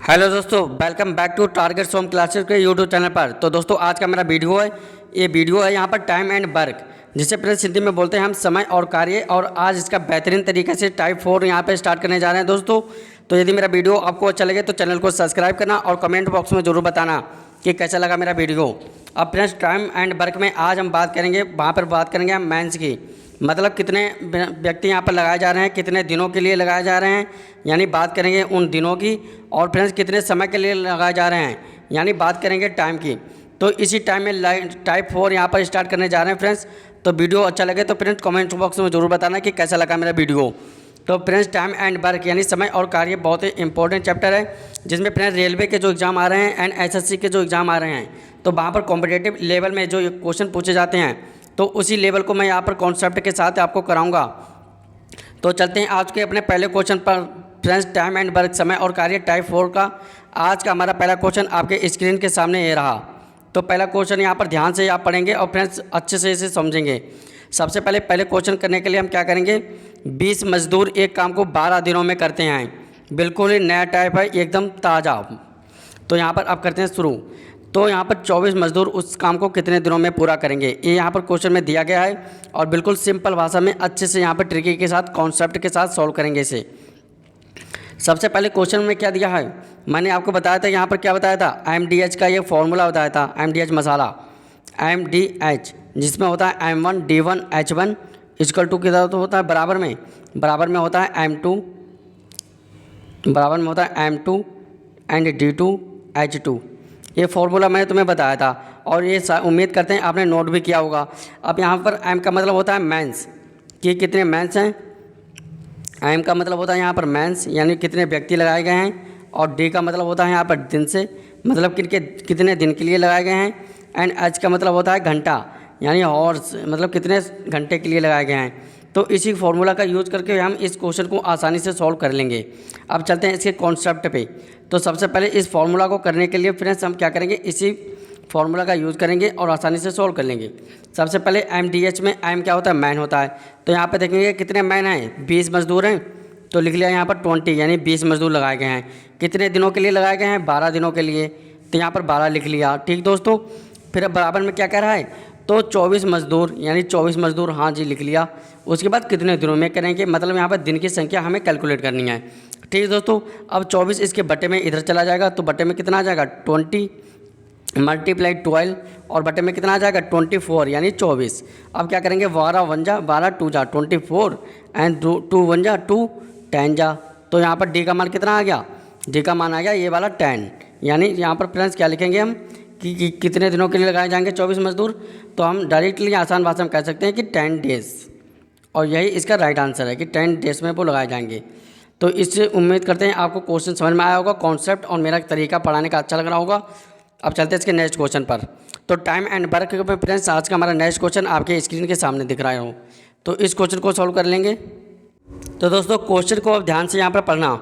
Hello दोस्तों, welcome back to Target Som classes के YouTube channel पर। तो दोस्तों आज का मेरा वीडियो है, ये वीडियो है यहाँ पर टाइम एंड वर्क, जिसे प्लस हिंदी में बोलते हैं हम समय और कार्य। और आज इसका बेहतरीन तरीके से टाइप 4 यहाँ पे स्टार्ट करने जा रहे हैं दोस्तों। तो यदि मेरा वीडियो आपको अच्छा लगे तो चैनल को सब्सक्राइब करना और कमेंट बॉक्स में ज़रूर बताना कि कैसा लगा मेरा वीडियो। अब फ्रेंड्स टाइम एंड वर्क में आज हम बात करेंगे, वहाँ पर बात करेंगे हम मेंस की, मतलब कितने व्यक्ति यहाँ पर लगाए जा रहे हैं, कितने दिनों के लिए लगाए जा रहे हैं, यानी बात करेंगे उन दिनों की। और फ्रेंड्स कितने समय के लिए लगाए जा रहे हैं, यानी बात करेंगे टाइम की। तो इसी टाइम में टाइप 4 यहाँ पर स्टार्ट करने जा रहे हैं फ्रेंड्स। तो वीडियो अच्छा लगे तो फ्रेंड्स कमेंट बॉक्स में ज़रूर बताना कि कैसा लगा मेरा वीडियो। तो फ्रेंड्स टाइम एंड वर्क यानी समय और कार्य बहुत ही इंपॉर्टेंट चैप्टर है, जिसमें फ्रेंड्स रेलवे के जो एग्ज़ाम आ रहे हैं एंड एसएससी के जो एग्ज़ाम आ रहे हैं, तो वहाँ पर कॉम्पिटेटिव लेवल में जो क्वेश्चन पूछे जाते हैं, तो उसी लेवल को मैं यहाँ पर कॉन्सेप्ट के साथ आपको कराऊंगा। तो चलते हैं आज के अपने पहले क्वेश्चन पर फ्रेंड्स, टाइम एंड वर्क समय और कार्य टाइप 4 का। आज का हमारा पहला क्वेश्चन आपके स्क्रीन के सामने ये रहा। तो पहला क्वेश्चन यहाँ पर ध्यान से आप पढ़ेंगे और फ्रेंड्स अच्छे से इसे समझेंगे। सबसे पहले क्वेश्चन करने के लिए हम क्या करेंगे, 20 मजदूर एक काम को 12 दिनों में करते हैं। बिल्कुल ही नया टाइप है, एकदम ताज़ा। तो यहाँ पर अब करते हैं शुरू। तो यहाँ पर 24 मजदूर उस काम को कितने दिनों में पूरा करेंगे, ये यहाँ पर क्वेश्चन में दिया गया है। और बिल्कुल सिंपल भाषा में अच्छे से यहाँ पर ट्रिकी के साथ कॉन्सेप्ट के साथ सॉल्व करेंगे इसे। सबसे पहले क्वेश्चन में क्या दिया है, मैंने आपको बताया था, यहाँ पर क्या बताया था, MDH का ये फॉर्मूला बताया था। MDH मसाला, MDH जिसमें होता है M1 D1 H1 equal to कितना तो होता है बराबर में होता है M2, बराबर में होता है M2 एंड D2 H2। ये फॉर्मूला मैंने तुम्हें बताया था और ये उम्मीद करते हैं आपने नोट भी किया होगा। अब यहाँ पर M का मतलब होता है मेंस, कि कितने मेंस हैं। M का मतलब होता है यहाँ पर मेंस, यानी कितने व्यक्ति लगाए गए हैं। और D का मतलब होता है यहाँ पर दिन से, मतलब कितने दिन के लिए लगाए गए हैं। एंड H का मतलब होता है घंटा, यानी हॉर्स, मतलब कितने घंटे के लिए लगाए गए हैं। तो इसी फॉर्मूला का यूज़ करके हम इस क्वेश्चन को आसानी से सॉल्व कर लेंगे। अब चलते हैं इसके कॉन्सेप्ट पे। तो सबसे पहले इस फॉर्मूला को करने के लिए फ्रेंड्स हम क्या करेंगे, इसी फॉर्मूला का यूज़ करेंगे और आसानी से सॉल्व कर लेंगे। सबसे पहले MDH में M क्या होता है, मैन होता है। तो यहाँ पे देखेंगे कितने मैन हैं, 20 मजदूर हैं। तो लिख लिया यहाँ पर 20, यानी 20 मजदूर लगाए गए हैं। कितने दिनों के लिए लगाए गए हैं, 12 दिनों के लिए। तो यहाँ पर 12 लिख लिया, ठीक दोस्तों। फिर अब बराबर में क्या कह रहा है, तो 24 मजदूर, यानी 24 मजदूर, हाँ जी लिख लिया। उसके बाद कितने दिनों में करेंगे, मतलब यहाँ पर दिन की संख्या हमें कैलकुलेट करनी है, ठीक है दोस्तों। अब 24 इसके बटे में इधर चला जाएगा, तो बटे में कितना आ जाएगा, 20 मल्टीप्लाई 12, और बटे में कितना आ जाएगा, 24, यानी 24। अब क्या करेंगे, 12 1 जा, 12 2 जा 24, एंड 2 1 जा 2, 10 जा। तो यहाँ पर डी का मान कितना आ गया, डी का मान आ गया ये वाला 10। यानी यहाँ पर फ्रेंड्स क्या लिखेंगे हम कि कितने दिनों के लिए लगाए जाएंगे 24 मजदूर। तो हम डायरेक्टली आसान भाषा में कह सकते हैं कि 10 डेज़, और यही इसका राइट आंसर है कि 10 डेज़ में वो लगाए जाएंगे। तो इससे उम्मीद करते हैं आपको क्वेश्चन समझ में आया होगा, कॉन्सेप्ट और मेरा तरीका पढ़ाने का अच्छा लग रहा होगा। अब चलते हैं इसके नेक्स्ट क्वेश्चन पर। तो टाइम एंड वर्क में फ्रेंड्स आज का हमारा नेक्स्ट क्वेश्चन आपके स्क्रीन के सामने दिख रहा हो। तो इस क्वेश्चन को सॉल्व कर लेंगे। तो दोस्तों क्वेश्चन को अब ध्यान से यहाँ पर पढ़ना।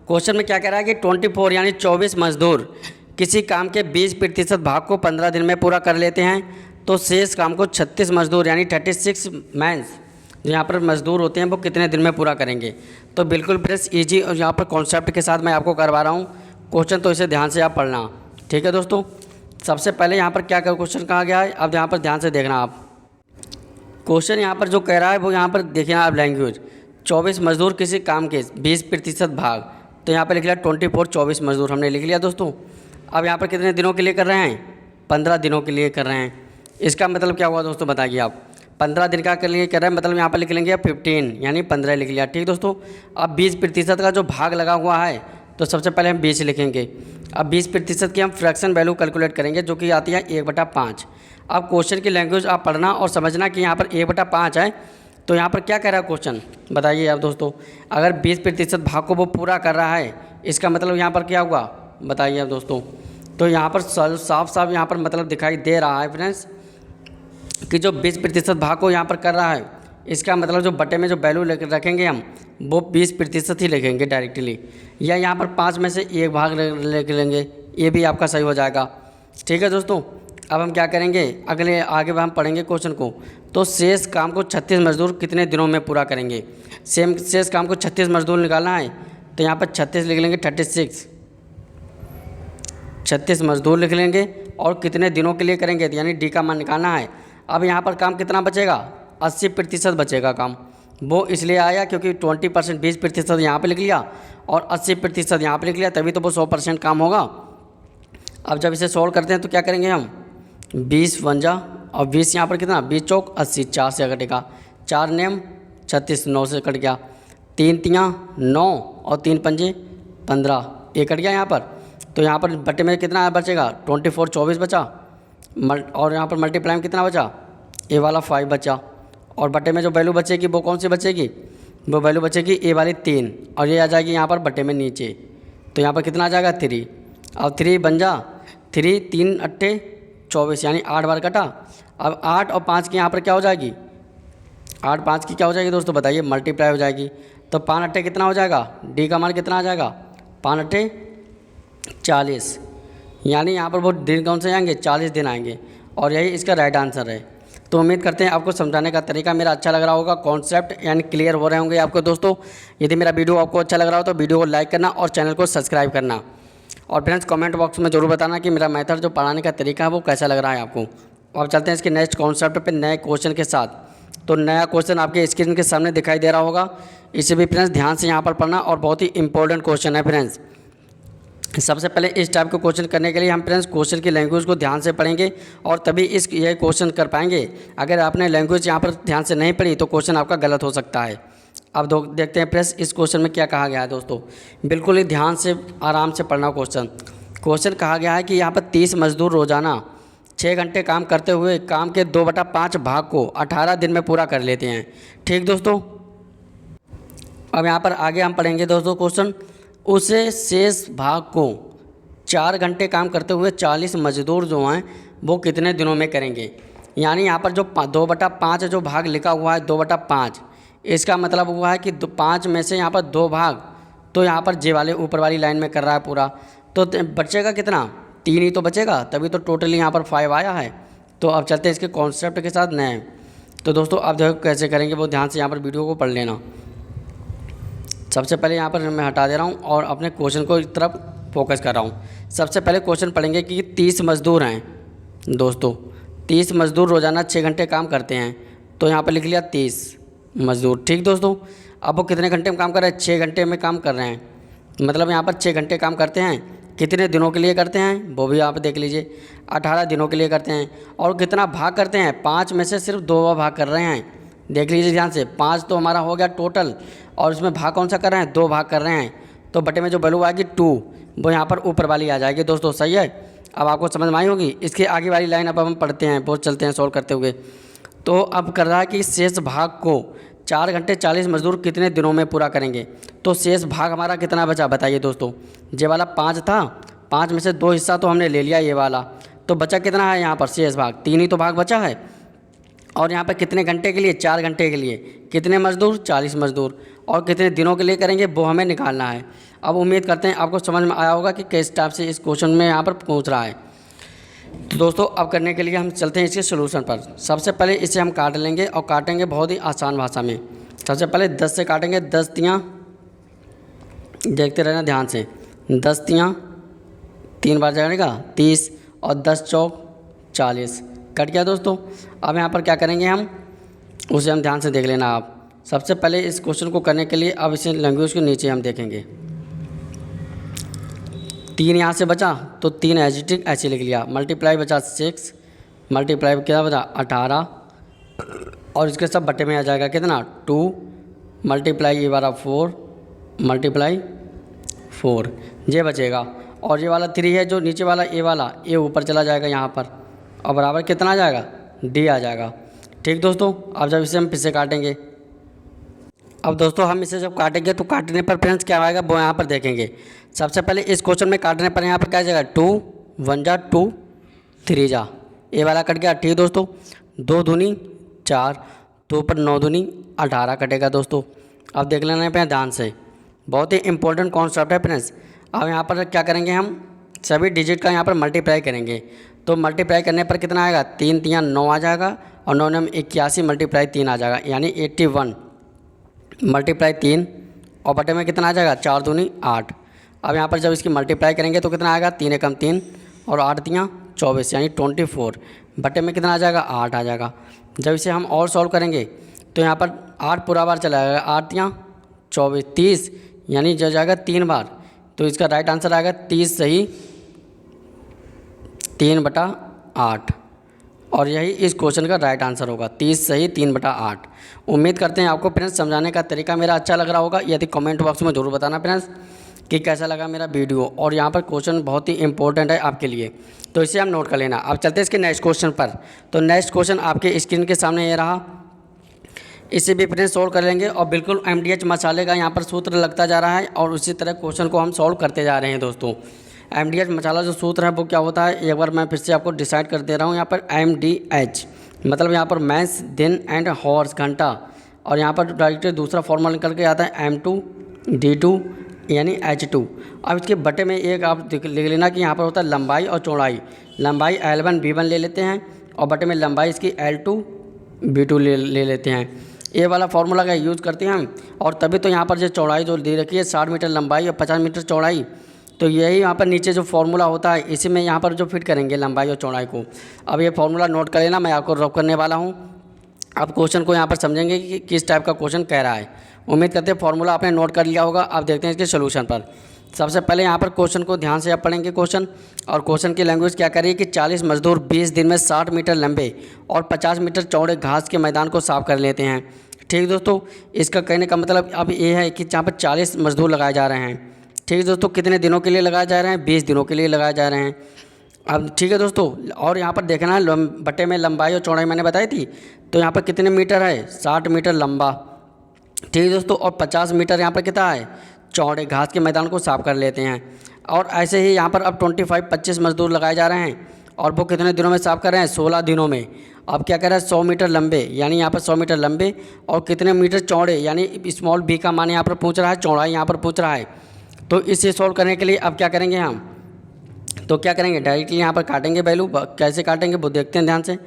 क्वेश्चन में क्या कह रहा है कि 24 यानी 24 मजदूर किसी काम के 20% भाग को 15 दिन में पूरा कर लेते हैं। तो शेष काम को 36 मजदूर यानी 36 मैंस जो यहाँ पर मजदूर होते हैं वो कितने दिन में पूरा करेंगे। तो बिल्कुल फ्रेंड्स ईजी और यहाँ पर कॉन्सेप्ट के साथ मैं आपको करवा रहा हूँ क्वेश्चन, तो इसे ध्यान से आप पढ़ना, ठीक है दोस्तों। सबसे पहले यहाँ पर क्या क्वेश्चन कहा गया है, अब यहाँ पर ध्यान से देखना आप। क्वेश्चन यहाँ पर जो कह रहा है वो यहाँ पर देखिए आप, लैंग्वेज 24 मजदूर किसी काम के 20% भाग। तो यहाँ पर लिख लिया 24, 24 मजदूर हमने लिख लिया दोस्तों। अब यहाँ पर कितने दिनों के लिए कर रहे हैं, 15 दिनों के लिए कर रहे हैं। इसका मतलब क्या हुआ दोस्तों, बताइए आप। 15 दिन का के लिए कर रहे हैं, मतलब यहाँ पर लिख लेंगे आप 15, यानी 15 लिख लिया, ठीक दोस्तों। अब 20% का जो भाग लगा हुआ है, तो सबसे पहले हम 20 लिखेंगे। अब 20% की हम फ्रैक्शन वैल्यू कैलकुलेट करेंगे, जो कि आती है 1/5। अब क्वेश्चन की लैंग्वेज आप पढ़ना और समझना कि यहाँ पर 1/5 है। तो यहाँ पर क्या कह रहा है क्वेश्चन, बताइए आप दोस्तों। अगर 20% भाग को वो पूरा कर रहा है, इसका मतलब यहाँ पर क्या हुआ, बताइए आप दोस्तों। तो यहाँ पर साफ साफ यहाँ पर मतलब दिखाई दे रहा है फ्रेंड्स कि जो 20% भाग को यहाँ पर कर रहा है, इसका मतलब जो बटे में जो वैल्यू रखेंगे हम, वो 20% ही लिखेंगे डायरेक्टली, या यहाँ पर 5 में से 1 भाग ले लेंगे, ये भी आपका सही हो जाएगा, ठीक है दोस्तों। अब हम क्या करेंगे, आगे हम पढ़ेंगे क्वेश्चन को। तो शेष काम को 36 मजदूर कितने दिनों में पूरा करेंगे। शेष काम को 36 मजदूर निकालना है, तो यहाँ पर 36 लिख लेंगे, 36 36 मजदूर लिख लेंगे और कितने दिनों के लिए करेंगे, यानी डी का मान निकालना है। अब यहाँ पर काम कितना बचेगा, 80% बचेगा काम। वो इसलिए आया क्योंकि 20% 20% यहाँ पे लिख लिया और 80% यहाँ पे लिख लिया, तभी तो वो 100% काम होगा। अब जब इसे सॉल्व करते हैं तो क्या करेंगे हम, 20 पंजा और 20 यहाँ पर कितना, 20 चौक 80, 4 से कटेगा, 4 नेम 36, 9 से कट गया, 3 तियाँ 9 और 3 पंजे 15, ये कट गया यहाँ पर। तो यहाँ पर बटे में कितना बचेगा, 24 24 बचा, और यहाँ पर मल्टीप्लाई में कितना बचा, ए वाला 5 बचा, और बटे में जो वैल्यू बचेगी वो कौन सी बचेगी, वो वैल्यू बचेगी ए वाली 3, और ये आ जाएगी यहाँ पर बटे में नीचे। तो यहाँ पर कितना आ जाएगा 3, अब 3 बन जा 3 3 अट्ठे 24, यानी 8 बार कटा। अब 8 और 5 की यहाँ पर क्या हो जाएगी, 8 5 की क्या हो जाएगी दोस्तों बताइए, मल्टीप्लाई हो जाएगी। तो 5 अट्ठे कितना हो जाएगा, डी का मान कितना आ जाएगा, 5 अट्ठे 40, यानी यहाँ पर वो दिन कौन से आएंगे, 40 दिन आएंगे, और यही इसका राइट आंसर है। तो उम्मीद करते हैं आपको समझाने का तरीका मेरा अच्छा लग रहा होगा, कॉन्सेप्ट यानी क्लियर हो रहे होंगे आपको दोस्तों। यदि मेरा वीडियो आपको अच्छा लग रहा हो तो वीडियो को लाइक करना और चैनल को सब्सक्राइब करना, और फ्रेंड्स कमेंट बॉक्स में ज़रूर बताना कि मेरा मेथड जो पढ़ाने का तरीका है वो कैसा लग रहा है आपको। अब चलते हैं इसके नेक्स्ट कॉन्सेप्ट पे नए क्वेश्चन के साथ। तो नया क्वेश्चन आपके स्क्रीन के सामने दिखाई दे रहा होगा, इसे भी फ्रेंड्स ध्यान से यहाँ पर पढ़ना, और बहुत ही इंपॉर्टेंट क्वेश्चन है फ्रेंड्स। सबसे पहले इस टाइप के क्वेश्चन करने के लिए हम फ्रेंड्स क्वेश्चन की लैंग्वेज को ध्यान से पढ़ेंगे और तभी ये क्वेश्चन कर पाएंगे। अगर आपने लैंग्वेज यहाँ पर ध्यान से नहीं पढ़ी तो क्वेश्चन आपका गलत हो सकता है। अब देखते हैं फ्रेंड्स इस क्वेश्चन में क्या कहा गया है दोस्तों, बिल्कुल ही ध्यान से आराम से पढ़ना क्वेश्चन कहा गया है कि यहाँ पर 30 मजदूर रोज़ाना 6 घंटे काम करते हुए काम के 2/5 भाग को 18 दिन में पूरा कर लेते हैं। ठीक दोस्तों, अब यहाँ पर आगे हम पढ़ेंगे दोस्तों क्वेश्चन, उसे शेष भाग को 4 घंटे काम करते हुए 40 मजदूर जो हैं वो कितने दिनों में करेंगे। यानी यहाँ पर जो 2/5 जो भाग लिखा हुआ है 2/5, इसका मतलब हुआ है कि 5 में से यहाँ पर 2 भाग तो यहाँ पर जे वाले ऊपर वाली लाइन में कर रहा है पूरा, तो बचेगा कितना, 3 ही तो बचेगा, तभी तो टोटली यहाँ पर 5 आया है। तो अब चलते हैं इसके कॉन्सेप्ट के साथ नए। तो दोस्तों अब देखो कैसे करेंगे वो ध्यान से यहाँ पर वीडियो को पढ़ लेना। सबसे पहले यहाँ पर मैं हटा दे रहा हूँ और अपने क्वेश्चन को इस तरफ फोकस कर रहा हूँ। सबसे पहले क्वेश्चन पढ़ेंगे कि 30 मजदूर हैं दोस्तों, 30 मजदूर रोज़ाना 6 घंटे काम करते हैं, तो यहाँ पर लिख लिया 30 मजदूर। ठीक दोस्तों, अब वो कितने घंटे में काम कर रहे हैं, 6 घंटे में काम कर रहे हैं, मतलब यहाँ पर 6 घंटे काम करते हैं, कितने दिनों के लिए करते हैं वो भी आप देख लीजिए, 18 दिनों के लिए करते हैं। और कितना भाग करते हैं, 5 में से सिर्फ 2 भाग कर रहे हैं, देख लीजिए ध्यान से, 5 तो हमारा हो गया टोटल, और उसमें भाग कौन सा कर रहे हैं, 2 भाग कर रहे हैं, तो बटे में जो वैल्यू आएगी 2 वो यहाँ पर ऊपर वाली आ जाएगी दोस्तों। सही है, अब आपको समझ में आई होगी। इसके आगे वाली लाइन अब हम पढ़ते हैं, बहुत चलते हैं सॉल्व करते हुए। तो अब कर रहा है कि शेष भाग को 4 घंटे 40 मजदूर कितने दिनों में पूरा करेंगे। तो शेष भाग हमारा कितना बचा बताइए दोस्तों, ये वाला 5 था, 5 में से 2 हिस्सा तो हमने ले लिया ये वाला, तो बचा कितना है यहाँ पर शेष भाग, 3 ही तो भाग बचा है। और यहाँ पर कितने घंटे के लिए, 4 घंटे के लिए, कितने मजदूर 40 मजदूर, और कितने दिनों के लिए करेंगे वो हमें निकालना है। अब उम्मीद करते हैं आपको समझ में आया होगा कि किस टाइप से इस क्वेश्चन में यहाँ पर पूछ रहा है। तो दोस्तों अब करने के लिए हम चलते हैं इसके सोल्यूशन पर। सबसे पहले इसे हम काट लेंगे और काटेंगे बहुत ही आसान भाषा में। सबसे पहले 10 से काटेंगे, 10 तियाँ, देखते रहना ध्यान से, 10 तियाँ 3 बार जाएगा 30 और 10 चौक 40, कट गया दोस्तों। अब यहाँ पर क्या करेंगे हम, उसे हम ध्यान से देख लेना आप। सबसे पहले इस क्वेश्चन को करने के लिए अब इसे लैंग्वेज के नीचे हम देखेंगे, 3 यहाँ से बचा तो 3 एजिटिव ऐसे लिख लिया, मल्टीप्लाई बचा 6, मल्टीप्लाई क्या बचा 18, और इसके सब बटे में आ जाएगा कितना 2, मल्टीप्लाई ये वाला 4, मल्टीप्लाई 4, ये बचेगा। और ये वाला 3 है जो नीचे वाला ए वाला, ये ऊपर चला जाएगा यहाँ पर, और बराबर कितना आ जाएगा, डी आ जाएगा। ठीक दोस्तों, अब जब इसे हम फिर से काटेंगे, अब दोस्तों हम इसे जब काटेंगे तो काटने पर फ्रेंड्स क्या आएगा वो यहाँ पर देखेंगे। सबसे पहले इस क्वेश्चन में काटने पर यहाँ पर क्या जाएगा, 2 1 जा 2 3 जा, ये वाला कट गया। ठीक दोस्तों, 2 दूनी 4, 2 पर 9 दूनी 18 कटेगा दोस्तों। अब देख लेना पे ध्यान से, बहुत ही इंपॉर्टेंट कॉन्सेप्ट है फ्रेंड्स। अब यहाँ पर क्या करेंगे, हम सभी डिजिट का यहाँ पर मल्टीप्लाई करेंगे। तो मल्टीप्लाई करने पर कितना आएगा, 3 तियाँ 9 आ जाएगा, और 9 में 81 मल्टीप्लाई 3 आ जाएगा, यानी 81 मल्टीप्लाई 3, और बटे में कितना आ जाएगा 4 दूनी 8। अब यहाँ पर जब इसकी मल्टीप्लाई करेंगे तो कितना आएगा, 3 एकम 3, और 8 तियाँ 24 यानी 24 बटे में कितना आ जाएगा 8 आ जाएगा। जब इसे हम और सॉल्व करेंगे तो यहाँ पर 8 पूरा बार चला जाएगा, 8 तियाँ 24 30 यानी जो जाएगा 3 बार। तो इसका राइट आंसर आएगा 30 सही 3/8 और यही इस क्वेश्चन का राइट आंसर होगा 30 सही 3/8। उम्मीद करते हैं आपको फ्रेंड्स समझाने का तरीका मेरा अच्छा लग रहा होगा। यदि कमेंट बॉक्स में ज़रूर बताना फ्रेंड्स कि कैसा लगा मेरा वीडियो। और यहाँ पर क्वेश्चन बहुत ही इंपॉर्टेंट है आपके लिए, तो इसे हम नोट कर लेना। अब चलते हैं इसके नेक्स्ट क्वेश्चन पर। तो नेक्स्ट क्वेश्चन आपके स्क्रीन के सामने ये रहा, इसे भी फ्रेंड्स सॉल्व कर लेंगे और बिल्कुल MDH मसाले का यहाँ पर सूत्र लगता जा रहा है और उसी तरह क्वेश्चन को हम सॉल्व करते जा रहे हैं दोस्तों। MDH मसाला जो सूत्र है वो क्या होता है, एक बार मैं फिर से आपको डिसाइड कर दे रहा हूँ। यहाँ पर MDH मतलब यहाँ पर मैंस दिन एंड हॉर्स घंटा, और यहाँ पर डायरेक्ट दूसरा फॉर्मूला निकल के आता है M2D2 यानी H2। अब इसके बटे में एक आप लिख लेना कि यहाँ पर होता है लंबाई और चौड़ाई। लंबाई L1 B1 ले लेते हैं और बटे में लंबाई इसकी L2 B2 ले लेते हैं। ये वाला फार्मूला का यूज़ करते हैं हम। और तभी तो यहाँ पर जो चौड़ाई जो दे रखी है 60 मीटर लंबाई और 50 मीटर चौड़ाई, तो यही यहाँ पर नीचे जो फार्मूला होता है इसी में यहाँ पर जो फिट करेंगे लंबाई और चौड़ाई को। अब ये फार्मूला नोट कर लेना, मैं आपको रब करने वाला हूँ। आप क्वेश्चन को यहाँ पर समझेंगे कि किस टाइप का क्वेश्चन कह रहा है। उम्मीद करते हैं फार्मूला आपने नोट कर लिया होगा। अब देखते हैं इसके सोल्यूशन पर। सबसे पहले यहाँ पर क्वेश्चन को ध्यान से आप पढ़ेंगे क्वेश्चन, और क्वेश्चन की लैंग्वेज क्या करिए कि 40 मजदूर 20 दिन में 60 मीटर लंबे और 50 मीटर चौड़े घास के मैदान को साफ कर लेते हैं। ठीक दोस्तों, इसका कहने का मतलब अब ये है कि जहाँ पर 40 मजदूर लगाए जा रहे हैं। ठीक दोस्तों, कितने दिनों के लिए लगाए जा रहे हैं, 20 दिनों के लिए लगाए जा रहे हैं। अब ठीक है दोस्तों, और यहाँ पर देखना है बटे में लंबाई और चौड़ाई मैंने बताई थी, तो यहाँ पर कितने मीटर है 60 मीटर लंबा। ठीक दोस्तों, और 50 मीटर यहाँ पर कितना है चौड़े घास के मैदान को साफ कर लेते हैं। और ऐसे ही यहाँ पर अब 25 मजदूर लगाए जा रहे हैं और वो कितने दिनों में साफ कर रहे हैं 16 दिनों में। अब क्या कह रहा है 100 मीटर लंबे, यानी यहाँ पर 100 मीटर लंबे और कितने मीटर चौड़े, यानी स्मॉल b का मान यहाँ पर पूछ रहा है, चौड़ाई यहाँ पर पूछ रहा है। तो इसे सॉल्व करने के लिए अब क्या करेंगे हम, तो क्या करेंगे डायरेक्टली यहाँ पर काटेंगे वैल्यू। कैसे काटेंगे वो देखते हैं ध्यान से।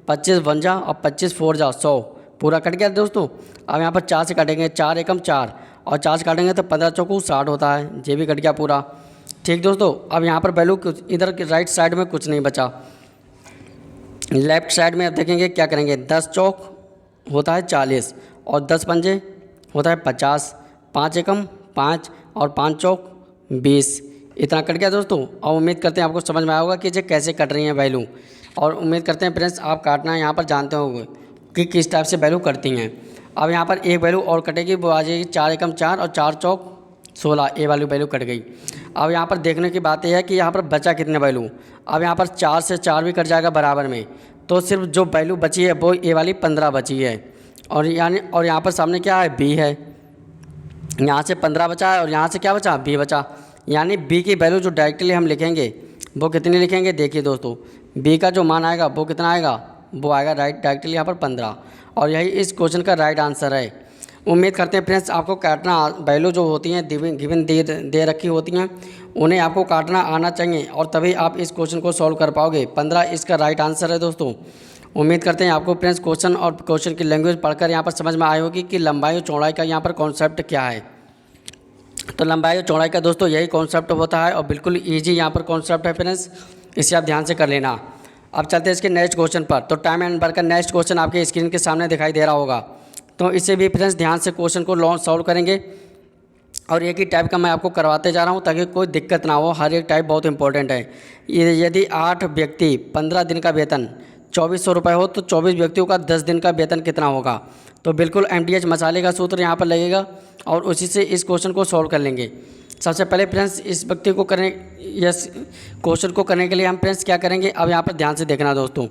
25 1 जा और 25 4 जा 100 पूरा कट गया दोस्तों। अब यहाँ पर 4 से काटेंगे, 4 एकम 4 और 4 से काटेंगे तो 15 चौकू 60 होता है, ये भी कट गया पूरा। ठीक दोस्तों, अब यहाँ पर वैल्यू कुछ इधर के राइट साइड में कुछ नहीं बचा। लेफ्ट साइड में अब देखेंगे क्या करेंगे, 10 चौक होता है 40 और 10 पंजे होता है 50, 5 एकम 5 और 5 चौक 20, इतना कट गया दोस्तों। और उम्मीद करते हैं आपको समझ में आया होगा कि ये कैसे कट रही है वैल्यू। और उम्मीद करते हैं फ्रेंड्स आप काटना यहाँ पर जानते होंगे कि किस टाइप से वैल्यू कटती हैं। अब यहाँ पर एक वैल्यू और कटेगी, वो आ जाएगी 4 एकम 4 और 4 चौक 16, ये वाली वैल्यू कट गई। अब यहाँ पर देखने की बात यह है कि यहाँ पर बचा कितने वैल्यू। अब यहाँ पर 4 से 4 भी कट जाएगा बराबर में, तो सिर्फ जो वैल्यू बची है वो ये वाली 15 बची है। और यहाँ पर सामने क्या है b है, यहाँ से 15 बचा है और यहाँ से क्या बचा b बचा, यानी b की वैल्यू जो डायरेक्टली हम लिखेंगे वो कितनी लिखेंगे। देखिए दोस्तों, b का जो मान आएगा वो कितना आएगा, वो आएगा डायरेक्टली यहाँ पर 15, और यही इस क्वेश्चन का राइट आंसर है। उम्मीद करते हैं फ्रेंड्स आपको काटना वैल्यू जो होती हैं गिवन दे रखी होती हैं उन्हें आपको काटना आना चाहिए, और तभी आप इस क्वेश्चन को सॉल्व कर पाओगे। 15 इसका राइट आंसर है दोस्तों। उम्मीद करते हैं आपको फ्रेंड्स क्वेश्चन और क्वेश्चन की लैंग्वेज पढ़कर यहाँ पर समझ में आई होगी कि लंबाई और चौड़ाई का यहाँ पर कॉन्सेप्ट क्या है। तो लंबाई और चौड़ाई का दोस्तों यही कॉन्सेप्ट होता है और बिल्कुल ईजी यहाँ पर कॉन्सेप्ट है फ्रेंड्स, इसे आप ध्यान से कर लेना। अब चलते हैं इसके नेक्स्ट क्वेश्चन पर। तो टाइम एंड वर्क का नेक्स्ट क्वेश्चन आपके स्क्रीन के सामने दिखाई दे रहा होगा, तो इसे भी फ्रेंड्स ध्यान से क्वेश्चन को सॉल्व करेंगे। और एक ही टाइप का मैं आपको करवाते जा रहा हूँ ताकि कोई दिक्कत ना हो, हर एक टाइप बहुत इंपॉर्टेंट है। यदि 8 व्यक्ति 15 दिन का वेतन 2400 रुपये हो तो 24 व्यक्तियों का 10 दिन का वेतन कितना होगा। तो बिल्कुल MDH मसाले का सूत्र यहाँ पर लगेगा और उसी से इस क्वेश्चन को सॉल्व कर लेंगे। सबसे पहले फ्रेंड्स इस व्यक्ति को करने यस क्वेश्चन को करने के लिए हम फ्रेंड्स क्या करेंगे, अब यहाँ पर ध्यान से देखना दोस्तों।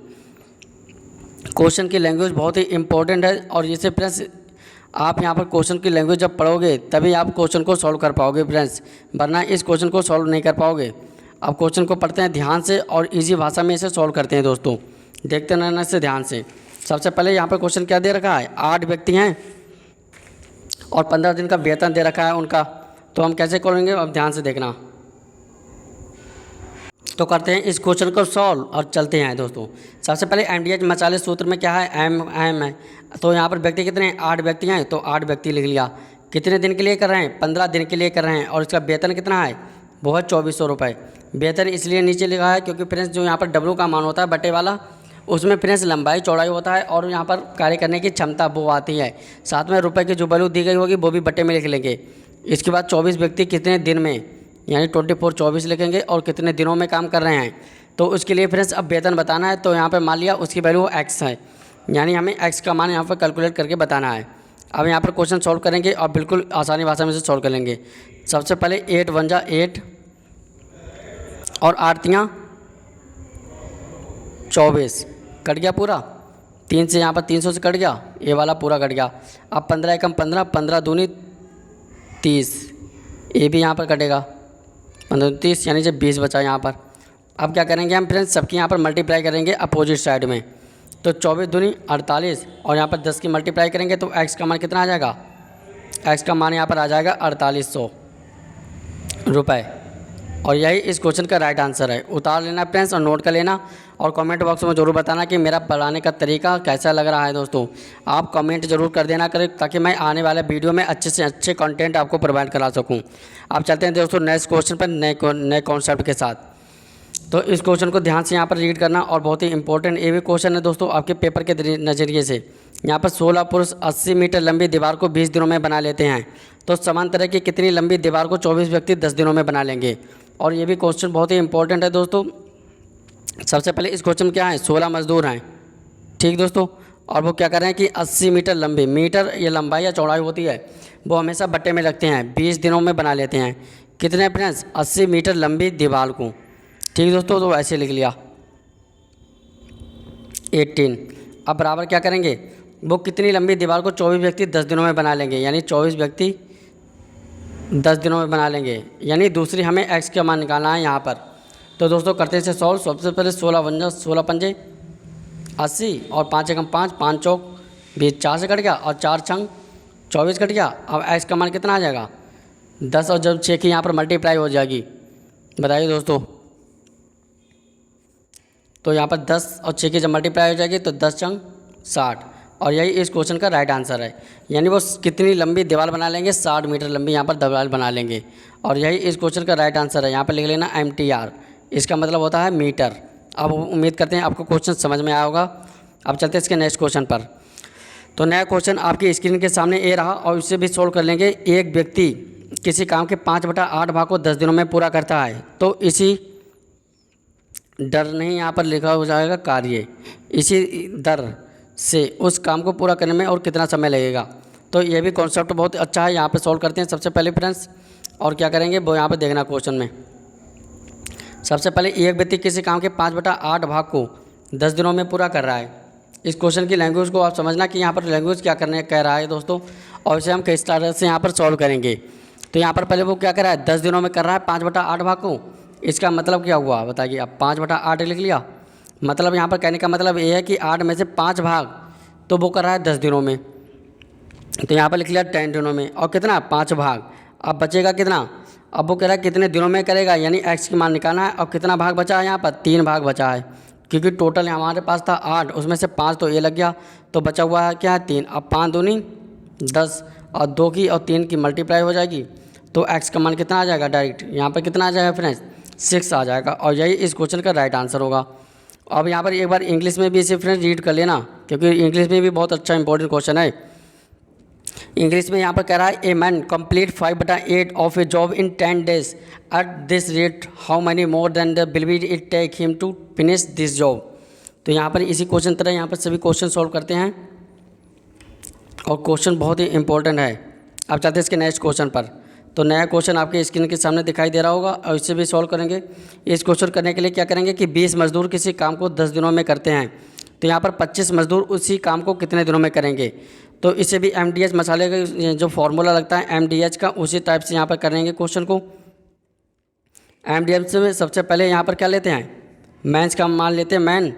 क्वेश्चन की लैंग्वेज बहुत ही इंपॉर्टेंट है और इसे फ्रेंड्स आप यहाँ पर क्वेश्चन की लैंग्वेज जब पढ़ोगे तभी आप क्वेश्चन को सॉल्व कर पाओगे फ्रेंड्स, वरना इस क्वेश्चन को सॉल्व नहीं कर पाओगे। अब क्वेश्चन को पढ़ते हैं ध्यान से और इजी भाषा में इसे सॉल्व करते हैं दोस्तों, देखते रहना से ध्यान से। सबसे पहले यहाँ पर क्वेश्चन क्या दे रखा है, 8 व्यक्ति हैं और 15 दिन का वेतन दे रखा है उनका, तो हम कैसे करेंगे अब ध्यान से देखना। तो करते हैं इस क्वेश्चन को सॉल्व और चलते हैं दोस्तों। सबसे पहले MDH मसाले सूत्र में क्या है, एम है, तो यहाँ पर व्यक्ति कितने हैं 8 व्यक्ति हैं, तो 8 व्यक्ति लिख लिया। कितने दिन के लिए कर रहे हैं, 15 दिन के लिए कर रहे हैं, और इसका वेतन कितना है वो है 2400 रुपये। बेहतर इसलिए नीचे लिखा है क्योंकि फ्रेंड्स जो यहाँ पर डब्लू का मान होता है बटे वाला, उसमें फ्रेंड्स लंबाई चौड़ाई होता है और यहाँ पर कार्य करने की क्षमता वो आती है। साथ में रुपए की जो वैल्यू दी गई होगी वो भी बटे में लिख लेंगे। इसके बाद 24 व्यक्ति कितने दिन में, यानी 24 लिखेंगे और कितने दिनों में काम कर रहे हैं। तो उसके लिए फ्रेंड्स अब वेतन बताना है, तो यहाँ पर मान लिया उसकी वैल्यू एक्स है, यानी हमें एक्स का मान यहाँ पर कैलकुलेट करके बताना है। अब यहाँ पर क्वेश्चन सॉल्व करेंगे और बिल्कुल आसानी भाषा में से सॉल्व कर लेंगे। सबसे पहले 8 × 1 = 8 और 8 × 3 = 24, कट गया पूरा। 3 से यहाँ पर 300 से कट गया, ये वाला पूरा कट गया। अब 15 × 15, 15 दूनी 30, ये भी यहाँ पर कटेगा, 15 दूनी 30, यानी जब 20 बचा यहाँ पर। अब क्या करेंगे हम फ्रेंड्स, सबकी यहाँ पर मल्टीप्लाई करेंगे अपोजिट साइड में। तो 24 दूनी 48 और यहाँ पर 10 की मल्टीप्लाई करेंगे तो एक्स का मान कितना आ जाएगा, एक्स का मान यहाँ पर आ जाएगा 4800 रुपये। और यही इस क्वेश्चन का राइट आंसर है। उतार लेना फ्रेंड्स और नोट कर लेना और कमेंट बॉक्स में ज़रूर बताना कि मेरा पढ़ाने का तरीका कैसा लग रहा है। दोस्तों आप कमेंट ज़रूर कर देना करें ताकि मैं आने वाले वीडियो में अच्छे से अच्छे कंटेंट आपको प्रोवाइड करा सकूं। आप चलते हैं दोस्तों नेक्स्ट क्वेश्चन पर नए कॉन्सेप्ट के साथ। तो इस क्वेश्चन को ध्यान से यहाँ पर रीड करना और बहुत ही इंपॉर्टेंट ये भी क्वेश्चन है दोस्तों आपके पेपर के नज़रिए से। यहाँ पर 16 पुरुष 80 मीटर लंबी दीवार को 20 दिनों में बना लेते हैं, तो समान तरह की कितनी लंबी दीवार को 24 व्यक्ति 10 दिनों में बना लेंगे। और ये भी क्वेश्चन बहुत ही इंपॉर्टेंट है दोस्तों। सबसे पहले इस क्वेश्चन में क्या है, 16 मजदूर हैं, ठीक दोस्तों, और वो क्या कर रहे हैं कि 80 मीटर लंबी, मीटर ये लंबाई या चौड़ाई होती है, वो हमेशा बट्टे में रखते हैं, 20 दिनों में बना लेते हैं। कितने फ्रेंड्स, 80 मीटर लंबी दीवार को, ठीक दोस्तों, तो ऐसे लिख लिया 18। अब बराबर क्या करेंगे, वो कितनी लंबी दीवार को 24 व्यक्ति 10 दिनों में बना लेंगे, यानी 24 व्यक्ति 10 दिनों में बना लेंगे, यानी दूसरी हमें एक्स का मान निकालना है यहाँ पर। तो दोस्तों करते हैं इसे सॉल्व। सबसे पहले 16 × 16 = 80 और 5 × 5 = 5 चौक 20, 4 से कट गया और 4 छंग 24 कट गया। अब एक्स का मान कितना आ जाएगा 10 और जब 6 की यहाँ पर मल्टीप्लाई हो जाएगी, बताइए दोस्तों। तो यहाँ पर 10 और 6 की जब मल्टीप्लाई हो जाएगी तो 10 छंग 60, और यही इस क्वेश्चन का राइट आंसर है। यानी वो कितनी लंबी दीवार बना लेंगे, 60 मीटर लंबी यहाँ पर दीवार बना लेंगे, और यही इस क्वेश्चन का राइट आंसर है। यहाँ पर लिख लेना MTR, इसका मतलब होता है मीटर। अब उम्मीद करते हैं आपको क्वेश्चन समझ में आया होगा। अब चलते हैं इसके नेक्स्ट क्वेश्चन पर। तो नया क्वेश्चन आपकी स्क्रीन के सामने ये रहा और इससे भी सोल्व कर लेंगे। एक व्यक्ति किसी काम के 5/8 भाग को 10 दिनों में पूरा करता है, तो इसी डर नहीं यहाँ पर लिखा हो जाएगा कार्य, इसी दर से उस काम को पूरा करने में और कितना समय लगेगा। तो ये भी कॉन्सेप्ट बहुत अच्छा है, यहाँ पे सॉल्व करते हैं सबसे पहले फ्रेंड्स। और क्या करेंगे वो यहाँ पे देखना क्वेश्चन में। सबसे पहले एक व्यक्ति किसी काम के 5/8 भाग को 10 दिनों में पूरा कर रहा है। इस क्वेश्चन की लैंग्वेज को आप समझना कि यहाँ पर लैंग्वेज क्या करने कह रहा है दोस्तों, और इसे हम किस तरह से यहाँ पर सॉल्व करेंगे। तो यहाँ पर पहले वो क्या कर रहा है, 10 दिनों में कर रहा है 5/8 भाग को। इसका मतलब क्या हुआ बताइए। अब 5/8 लिख लिया, मतलब यहाँ पर कहने का मतलब ये है कि 8 में से 5 भाग तो वो कर रहा है 10 दिनों में, तो यहाँ पर लिख लिया 10 दिनों में। और कितना 5 भाग, अब बचेगा कितना, अब वो कह रहा है कितने दिनों में करेगा, यानी एक्स की मान निकालना है। और कितना भाग बचा है यहाँ पर, 3 भाग बचा है, क्योंकि टोटल हमारे पास था 8, उसमें से 5 तो ये लग गया, तो बचा हुआ है क्या है 3। अब 5 दूनी 10 और 2 की और 3 की मल्टीप्लाई हो जाएगी, तो एक्स का मान कितना आ जाएगा, डायरेक्ट यहाँ पर कितना आ जाएगा फ्रेंड्स 6 आ जाएगा। और यही इस क्वेश्चन का राइट आंसर होगा। अब यहाँ पर एक बार इंग्लिश में भी इसे फ्रेंड्स रीड कर लेना, क्योंकि इंग्लिश में भी बहुत अच्छा इंपॉर्टेंट क्वेश्चन है। इंग्लिश में यहाँ पर कह रहा है, a man complete 5/8 of a job in 10 days at this rate, how many more then the will be it take him to finish this job. तो यहाँ पर इसी क्वेश्चन तरह यहाँ पर सभी क्वेश्चन सॉल्व करते हैं, और क्वेश्चन बहुत ही इंपॉर्टेंट है। अब चलते हैं इसके नेक्स्ट क्वेश्चन पर। तो नया क्वेश्चन आपके स्क्रीन के सामने दिखाई दे रहा होगा, और इससे भी सॉल्व करेंगे। इस क्वेश्चन करने के लिए क्या करेंगे कि 20 मजदूर किसी काम को 10 दिनों में करते हैं, तो यहाँ पर 25 मजदूर उसी काम को कितने दिनों में करेंगे। तो इसे भी MDH मसाले का जो फार्मूला लगता है MDH का, उसी टाइप से यहाँ पर करेंगे क्वेश्चन को। MDH में सबसे पहले यहाँ पर क्या लेते हैं, मैंस का मान लेते हैं। मैन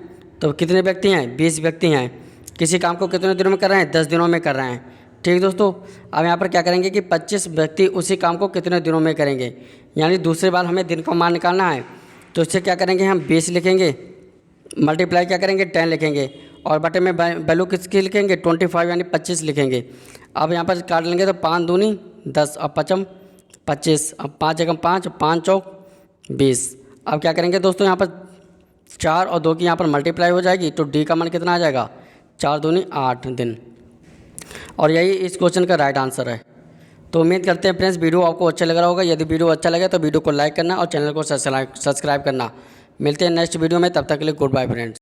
तो कितने व्यक्ति हैं, 20 व्यक्ति हैं, किसी काम को कितने दिनों में कर रहे हैं, 10 दिनों में कर रहे हैं, ठीक दोस्तों। अब यहाँ पर क्या करेंगे कि 25 व्यक्ति उसी काम को कितने दिनों में करेंगे, यानी दूसरी बार हमें दिन का मान निकालना है। तो इससे क्या करेंगे, हम 20 लिखेंगे, मल्टीप्लाई क्या करेंगे 10 लिखेंगे, और बटे में वैल्यू किसकी लिखेंगे 25, यानी 25 लिखेंगे। अब यहाँ पर काट लेंगे तो 5 दूनी 10 और 5 25, अब 5 × 5 5 चौक 20। अब क्या करेंगे दोस्तों, यहाँ पर 4 और 2 की यहाँ पर मल्टीप्लाई हो जाएगी तो डी का मान कितना आ जाएगा, 4 दूनी 8 दिन। और यही इस क्वेश्चन का राइट आंसर है। तो उम्मीद करते हैं फ्रेंड्स वीडियो आपको अच्छा लग रहा होगा। यदि वीडियो अच्छा लगे तो वीडियो को लाइक करना और चैनल को सब्सक्राइब करना। मिलते हैं नेक्स्ट वीडियो में, तब तक के लिए गुड बाय फ्रेंड्स।